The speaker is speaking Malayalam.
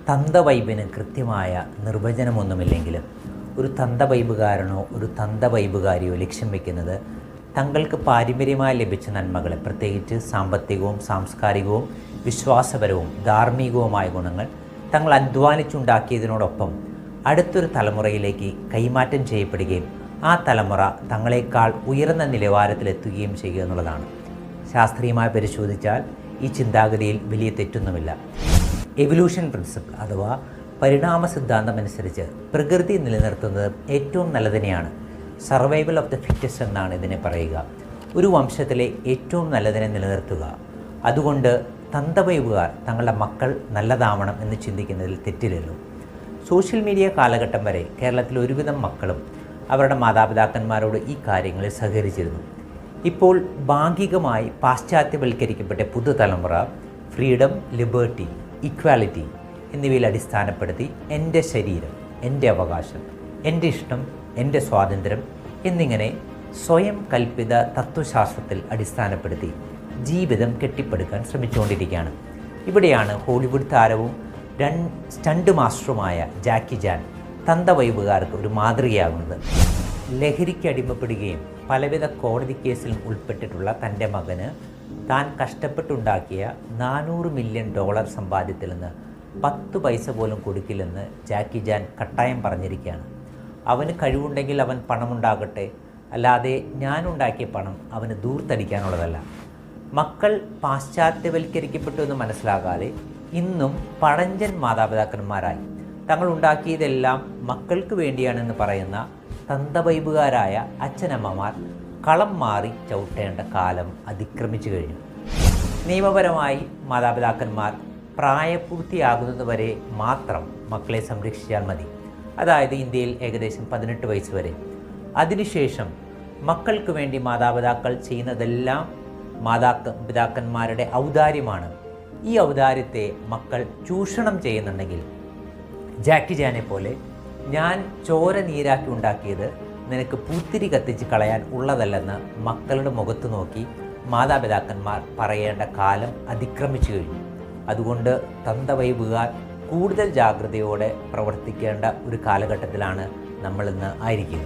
തന്തവൈബിന് കൃത്യമായ നിർവചനമൊന്നുമില്ലെങ്കിലും ഒരു തന്തവൈബുകാരനോ ഒരു തന്തവൈബുകാരിയോ ലക്ഷ്യം വയ്ക്കുന്നത് തങ്ങൾക്ക് പാരമ്പര്യമായി ലഭിച്ച നന്മകളെ, പ്രത്യേകിച്ച് സാമ്പത്തികവും സാംസ്കാരികവും വിശ്വാസപരവും ധാർമ്മികവുമായ ഗുണങ്ങൾ തങ്ങൾ അധ്വാനിച്ചുണ്ടാക്കിയതിനോടൊപ്പം അടുത്തൊരു തലമുറയിലേക്ക് കൈമാറ്റം ചെയ്യപ്പെടുകയും ആ തലമുറ തങ്ങളെക്കാൾ ഉയർന്ന നിലവാരത്തിലെത്തുകയും ചെയ്യുക എന്നുള്ളതാണ്. ശാസ്ത്രീയമായി പരിശോധിച്ചാൽ ഈ ചിന്താഗതിയിൽ വലിയ തെറ്റൊന്നുമില്ല. എവല്യൂഷൻ പ്രിൻസിപ്പിൾ അഥവാ പരിണാമ സിദ്ധാന്തം അനുസരിച്ച് പ്രകൃതി നിലനിർത്തുന്നത് ഏറ്റവും നല്ലതിനെയാണ്. സർവൈവൽ ഓഫ് ദ ഫിറ്റസ്റ്റ് എന്നാണ് ഇതിനെ പറയുക. ഒരു വംശത്തിലെ ഏറ്റവും നല്ലതിനെ നിലനിർത്തുക. അതുകൊണ്ട് തന്തവൈബുകാർ തങ്ങളുടെ മക്കൾ നല്ലതാവണം എന്ന് ചിന്തിക്കുന്നതിൽ തെറ്റില്ലല്ലോ. സോഷ്യൽ മീഡിയ കാലഘട്ടം വരെ കേരളത്തിലെ ഒരുവിധം മക്കളും അവരുടെ മാതാപിതാക്കന്മാരോട് ഈ കാര്യങ്ങളിൽ സഹകരിച്ചിരുന്നു. ഇപ്പോൾ ഭാഗികമായി പാശ്ചാത്യവൽക്കരിക്കപ്പെട്ട പുതുതലമുറ ഫ്രീഡം, ലിബേർട്ടി, ഇക്വാലിറ്റി എന്നിവയിൽ അടിസ്ഥാനപ്പെടുത്തി എൻ്റെ ശരീരം, എൻ്റെ അവകാശം, എൻ്റെ ഇഷ്ടം, എൻ്റെ സ്വാതന്ത്ര്യം എന്നിങ്ങനെ സ്വയം കൽപ്പിത തത്വശാസ്ത്രത്തിൽ അടിസ്ഥാനപ്പെടുത്തി ജീവിതം കെട്ടിപ്പടുക്കാൻ ശ്രമിച്ചുകൊണ്ടിരിക്കുകയാണ്. ഇവിടെയാണ് ഹോളിവുഡ് താരവും സ്റ്റണ്ട് മാസ്റ്ററുമായ ജാക്കി ചാൻ തന്തവൈബുകാർക്ക് ഒരു മാതൃകയാകുന്നത്. ലഹരിക്ക് അടിമപ്പെടുകയും പലവിധ കോടതി കേസിലും ഉൾപ്പെട്ടിട്ടുള്ള തൻ്റെ മകന് താൻ കഷ്ടപ്പെട്ടുണ്ടാക്കിയ $400 മില്യൺ സമ്പാദ്യത്തിൽ നിന്ന് 10 പൈസ പോലും കൊടുക്കില്ലെന്ന് ജാക്കി ചാൻ കട്ടായം പറഞ്ഞിരിക്കുകയാണ്. അവന് കഴിവുണ്ടെങ്കിൽ അവൻ പണമുണ്ടാകട്ടെ, അല്ലാതെ ഞാനുണ്ടാക്കിയ പണം അവന് ദൂർത്തടിക്കാനുള്ളതല്ല. മക്കൾ പാശ്ചാത്യവൽക്കരിക്കപ്പെട്ടു എന്ന് മനസ്സിലാകാതെ ഇന്നും പഴഞ്ചൻ മാതാപിതാക്കന്മാരായി തങ്ങൾ ഉണ്ടാക്കിയതെല്ലാം മക്കൾക്ക് വേണ്ടിയാണെന്ന് പറയുന്ന തന്തവൈബുകാരായ അച്ഛനമ്മമാർ കളം മാറി ചവിട്ടേണ്ട കാലം അതിക്രമിച്ചു കഴിഞ്ഞു. നിയമപരമായി മാതാപിതാക്കന്മാർ പ്രായപൂർത്തിയാകുന്നതുവരെ മാത്രം മക്കളെ സംരക്ഷിച്ചാൽ മതി. അതായത് ഇന്ത്യയിൽ ഏകദേശം 18 വയസ്സ് വരെ. അതിനുശേഷം മക്കൾക്ക് വേണ്ടി മാതാപിതാക്കൾ ചെയ്യുന്നതെല്ലാം മാതാപിതാക്കന്മാരുടെ ഔദാര്യമാണ്. ഈ ഔദാര്യത്തെ മക്കൾ ചൂഷണം ചെയ്യുന്നുണ്ടെങ്കിൽ ജാക്കി ചാനെ പോലെ ഞാൻ ചോര നീരാക്കി ഉണ്ടാക്കിയത് നിനക്ക് പൂത്തിരി കത്തിച്ച് കളയാൻ ഉള്ളതല്ലെന്ന് മക്കളുടെ മുഖത്ത് നോക്കി മാതാപിതാക്കന്മാർ പറയേണ്ട കാലം അതിക്രമിച്ചു കഴിഞ്ഞു. അതുകൊണ്ട് തന്തവൈബുകാർ കൂടുതൽ ജാഗ്രതയോടെ പ്രവർത്തിക്കേണ്ട ഒരു കാലഘട്ടത്തിലാണ് നമ്മളിന്ന് ആയിരിക്കുക.